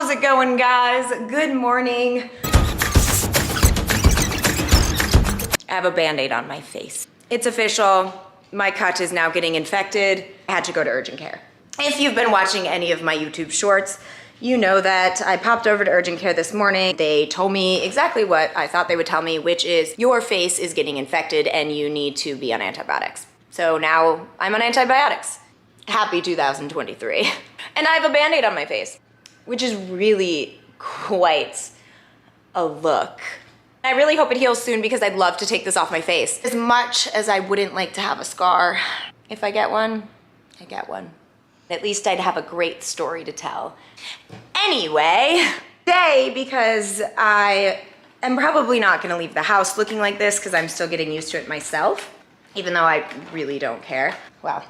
How's it going, guys? Good morning. I have a Band-Aid on my face. It's official. My cut is now getting infected. I had to go to urgent care. If you've been watching any of my YouTube shorts, you know that I popped over to urgent care this morning. They told me exactly what I thought they would tell me, which is your face is getting infected and you need to be on antibiotics. So now I'm on antibiotics. Happy 2023. And I have a Band-Aid on my face, which is really quite a look. I really hope it heals soon because I'd love to take this off my face. As much as I wouldn't like to have a scar, if I get one, I get one. At least I'd have a great story to tell. Anyway, today, because I am probably not gonna leave the house looking like this because I'm still getting used to it myself, even though I really don't care. Well,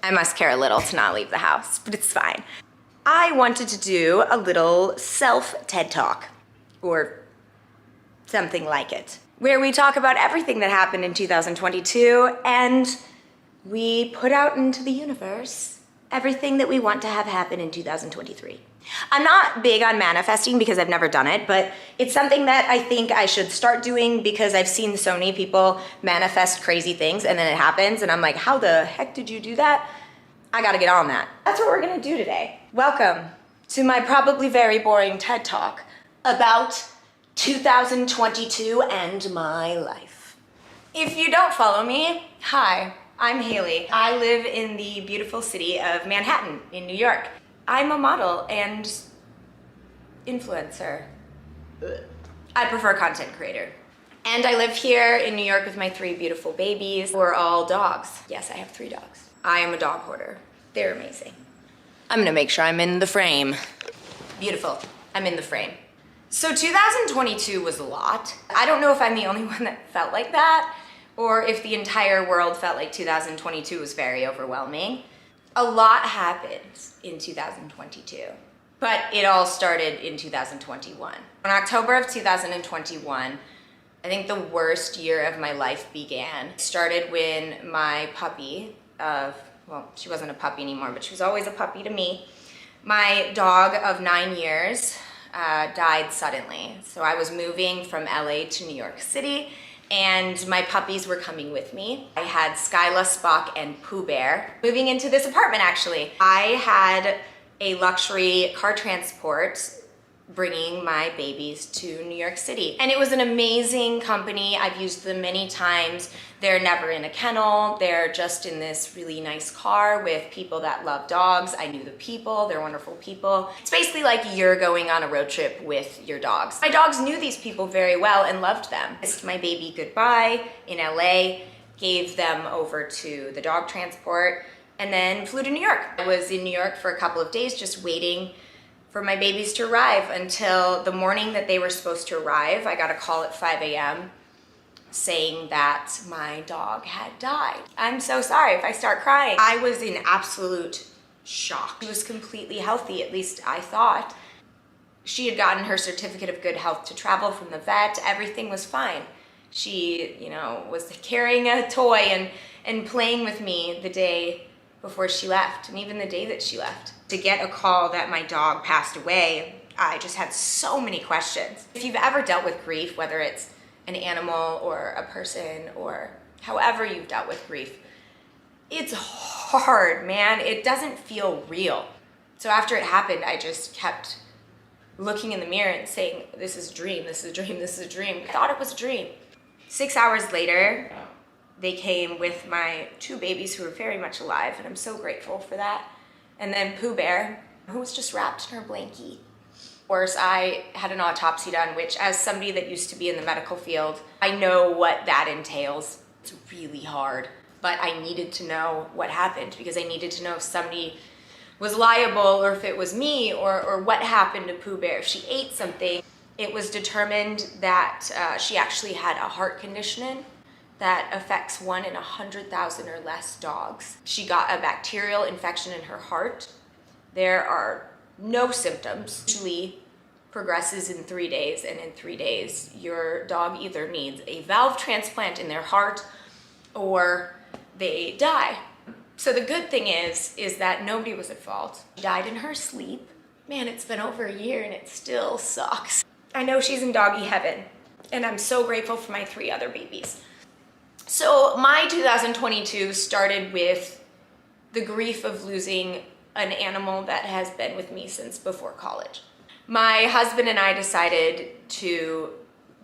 I must care a little to not leave the house, but it's fine. I wanted to do a little self-TED Talk, or something like it, where we talk about everything that happened in 2022 and we put out into the universe everything that we want to have happen in 2023. I'm not big on manifesting because I've never done it, but it's something that I think I should start doing because I've seen so many people manifest crazy things and then it happens and I'm like, how the heck did you do that? I gotta get on that. That's what we're gonna do today. Welcome to my probably very boring TED Talk about 2022 and my life. If you don't follow me, hi, I'm Haley. I live in the beautiful city of Manhattan in New York. I'm a model and influencer. I prefer content creator. And I live here in New York with my 3 beautiful babies who are all dogs. Yes, I have 3 dogs. I am a dog hoarder. They're amazing. I'm gonna make sure I'm in the frame. Beautiful, I'm in the frame. So 2022 was a lot. I don't know if I'm the only one that felt like that or if the entire world felt like 2022 was very overwhelming. A lot happened in 2022, but it all started in 2021. In October of 2021, I think the worst year of my life began. It started when my puppy well, she wasn't a puppy anymore, but she was always a puppy to me. My dog of 9 years died suddenly. So I was moving from LA to New York City and my puppies were coming with me. I had Skyla, Spock, and Pooh Bear moving into this apartment actually. I had a luxury car transport bringing my babies to New York City. And it was an amazing company. I've used them many times. They're never in a kennel. They're just in this really nice car with people that love dogs. I knew the people, they're wonderful people. It's basically like you're going on a road trip with your dogs. My dogs knew these people very well and loved them. Kissed my baby goodbye in LA, gave them over to the dog transport, and then flew to New York. I was in New York for a couple of days just waiting for my babies to arrive until the morning that they were supposed to arrive. I got a call at 5 a.m. saying that my dog had died. I'm so sorry if I start crying. I was in absolute shock. She was completely healthy, at least I thought. She had gotten her certificate of good health to travel from the vet. Everything was fine. She, was carrying a toy and playing with me the day before she left, and even the day that she left. To get a call that my dog passed away, I just had so many questions. If you've ever dealt with grief, whether it's an animal or a person or however you've dealt with grief, it's hard, man. It doesn't feel real. So after it happened, I just kept looking in the mirror and saying, this is a dream, this is a dream, this is a dream. I thought it was a dream. 6 hours later, they came with my 2 babies who were very much alive, and I'm so grateful for that. And then Pooh Bear, who was just wrapped in her blankie. Of course, I had an autopsy done, which as somebody that used to be in the medical field, I know what that entails. It's really hard, but I needed to know what happened because I needed to know if somebody was liable or if it was me or what happened to Pooh Bear. If she ate something, it was determined that she actually had a heart condition that affects 1 in 100,000 or less dogs. She got a bacterial infection in her heart. There are no symptoms. Usually progresses in 3 days, and in 3 days, your dog either needs a valve transplant in their heart or they die. So the good thing is that nobody was at fault. She died in her sleep. Man, it's been over a year and it still sucks. I know she's in doggy heaven, and I'm so grateful for my 3 other babies. So my 2022 started with the grief of losing an animal that has been with me since before college. My husband and I decided to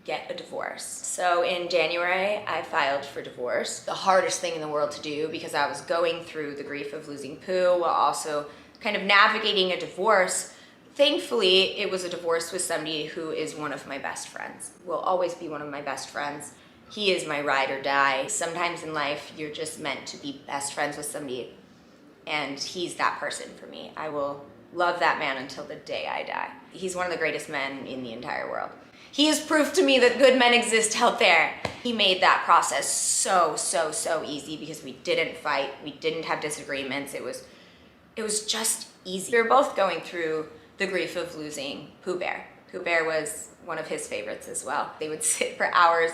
get a divorce. So in January, I filed for divorce. The hardest thing in the world to do because I was going through the grief of losing Pooh while also kind of navigating a divorce. Thankfully, it was a divorce with somebody who is one of my best friends. Will always be one of my best friends. He is my ride or die. Sometimes in life, you're just meant to be best friends with somebody, and he's that person for me. I will love that man until the day I die. He's one of the greatest men in the entire world. He is proof to me that good men exist out there. He made that process so easy because we didn't fight, we didn't have disagreements. It was just easy. We were both going through the grief of losing Pooh Bear. Pooh Bear was one of his favorites as well. They would sit for hours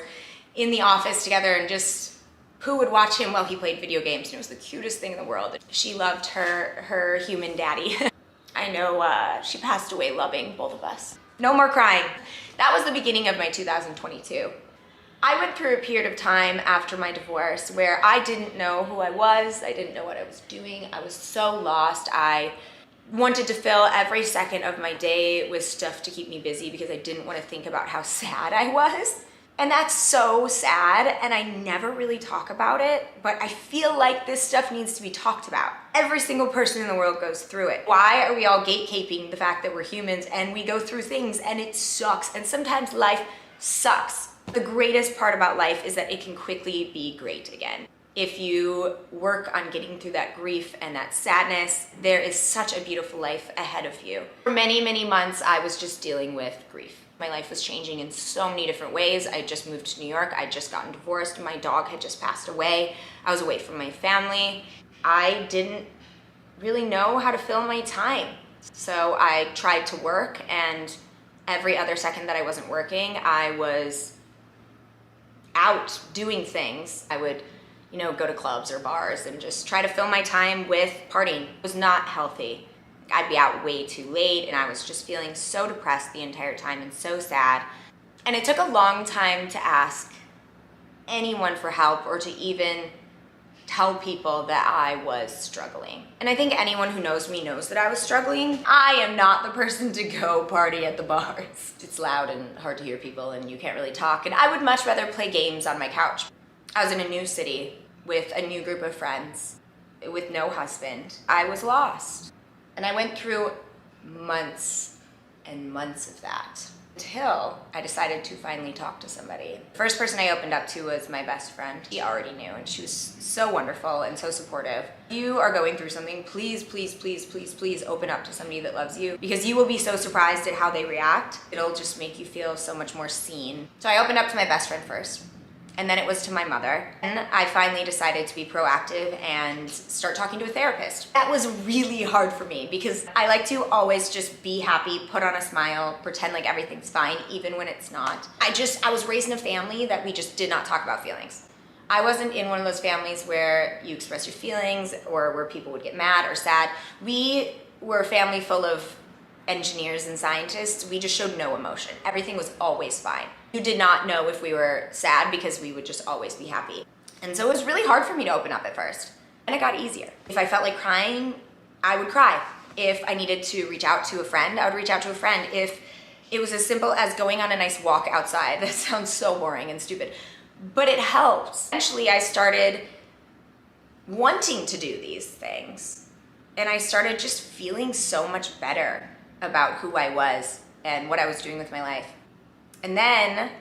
in the office together and just Pooh would watch him while he played video games, and it was the cutest thing in the world. She loved her human daddy. I know she passed away loving both of us. No more crying. That was the beginning of my 2022. I went through a period of time after my divorce where I didn't know who I was. I didn't know what I was doing. I was so lost. I wanted to fill every second of my day with stuff to keep me busy because I didn't want to think about how sad I was. And that's so sad, and I never really talk about it, but I feel like this stuff needs to be talked about. Every single person in the world goes through it. Why are we all gatekeeping the fact that we're humans and we go through things and it sucks, and sometimes life sucks. The greatest part about life is that it can quickly be great again. If you work on getting through that grief and that sadness, there is such a beautiful life ahead of you. For many months, I was just dealing with grief. My life was changing in so many different ways. I just moved to New York. I'd just gotten divorced. My dog had just passed away. I was away from my family. I didn't really know how to fill my time. So I tried to work, and every other second that I wasn't working, I was out doing things. I would, go to clubs or bars and just try to fill my time with partying. It was not healthy. I'd be out way too late, and I was just feeling so depressed the entire time and so sad. And it took a long time to ask anyone for help or to even tell people that I was struggling. And I think anyone who knows me knows that I was struggling. I am not the person to go party at the bars. It's loud and hard to hear people, and you can't really talk, and I would much rather play games on my couch. I was in a new city with a new group of friends, with no husband. I was lost. And I went through months and months of that until I decided to finally talk to somebody. The first person I opened up to was my best friend. She already knew, and she was so wonderful and so supportive. If you are going through something, please open up to somebody that loves you, because you will be so surprised at how they react. It'll just make you feel so much more seen. So I opened up to my best friend first. And then it was to my mother. And I finally decided to be proactive and start talking to a therapist. That was really hard for me because I like to always just be happy, put on a smile, pretend like everything's fine, even when it's not. I was raised in a family that we just did not talk about feelings. I wasn't in one of those families where you express your feelings or where people would get mad or sad. We were a family full of engineers and scientists. We just showed no emotion. Everything was always fine. You did not know if we were sad because we would just always be happy. And so it was really hard for me to open up at first. And it got easier. If I felt like crying, I would cry. If I needed to reach out to a friend, I would reach out to a friend. If it was as simple as going on a nice walk outside, that sounds so boring and stupid, but it helped. Eventually I started wanting to do these things. And I started just feeling so much better about who I was and what I was doing with my life. And then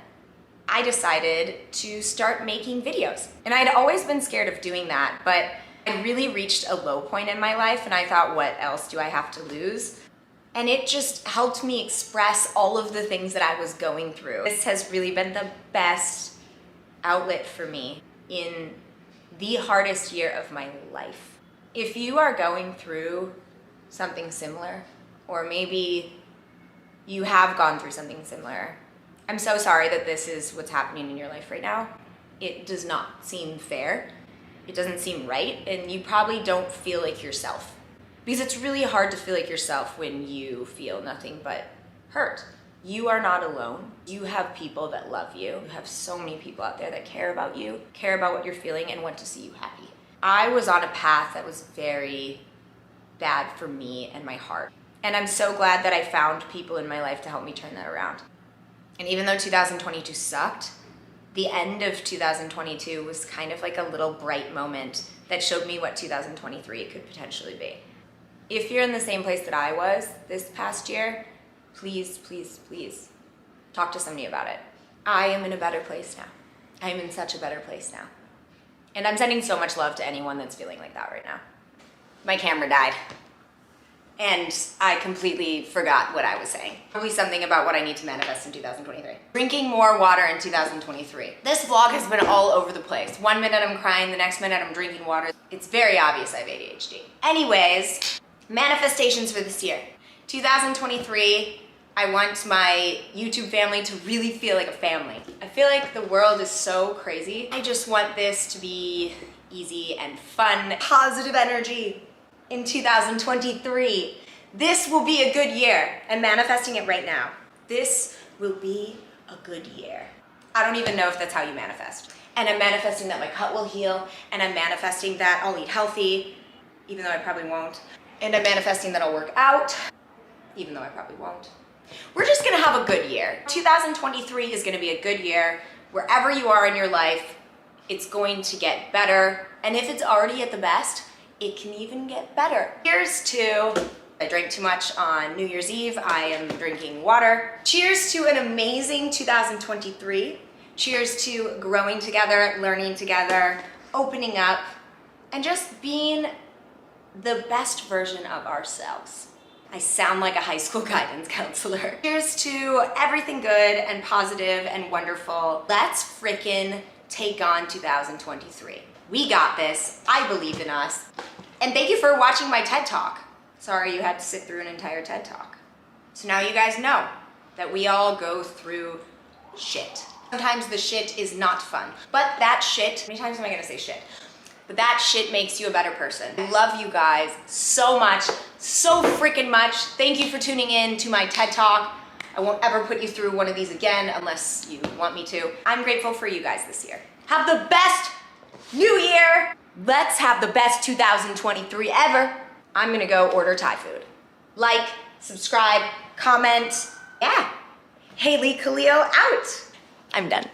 I decided to start making videos. And I'd always been scared of doing that, but I really reached a low point in my life, and I thought, what else do I have to lose? And it just helped me express all of the things that I was going through. This has really been the best outlet for me in the hardest year of my life. If you are going through something similar, or maybe you have gone through something similar, I'm so sorry that this is what's happening in your life right now. It does not seem fair. It doesn't seem right, and you probably don't feel like yourself. Because it's really hard to feel like yourself when you feel nothing but hurt. You are not alone. You have people that love you. You have so many people out there that care about you, care about what you're feeling, and want to see you happy. I was on a path that was very bad for me and my heart. And I'm so glad that I found people in my life to help me turn that around. And even though 2022 sucked, the end of 2022 was kind of like a little bright moment that showed me what 2023 could potentially be. If you're in the same place that I was this past year, please, please, please talk to somebody about it. I am in a better place now. I am in such a better place now. And I'm sending so much love to anyone that's feeling like that right now. My camera died. And I completely forgot what I was saying. Probably something about what I need to manifest in 2023. Drinking more water in 2023. This vlog has been all over the place. One minute I'm crying, the next minute I'm drinking water. It's very obvious I have ADHD. Anyways, manifestations for this year. 2023, I want my YouTube family to really feel like a family. I feel like the world is so crazy. I just want this to be easy and fun, positive energy. In 2023, this will be a good year. I'm manifesting it right now. This will be a good year. I don't even know if that's how you manifest. And I'm manifesting that my cut will heal, and I'm manifesting that I'll eat healthy, even though I probably won't. And I'm manifesting that I'll work out, even though I probably won't. We're just gonna have a good year. 2023 is gonna be a good year. Wherever you are in your life, it's going to get better. And if it's already at the best, it can even get better. Cheers to, I drank too much on New Year's Eve. I am drinking water. Cheers to an amazing 2023. Cheers to growing together, learning together, opening up, and just being the best version of ourselves. I sound like a high school guidance counselor. Cheers to everything good and positive and wonderful. Let's frickin' take on 2023. We got this. I believe in us. And thank you for watching my TED Talk. Sorry you had to sit through an entire TED Talk. So now you guys know that we all go through shit. Sometimes the shit is not fun, but that shit, how many times am I gonna say shit? But that shit makes you a better person. I love you guys so much, so freaking much. Thank you for tuning in to my TED Talk. I won't ever put you through one of these again unless you want me to. I'm grateful for you guys this year. Have the best New Year. Let's have the best 2023 ever. I'm gonna go order Thai food. Like, subscribe, comment. Yeah. Haley Khalil out. I'm done.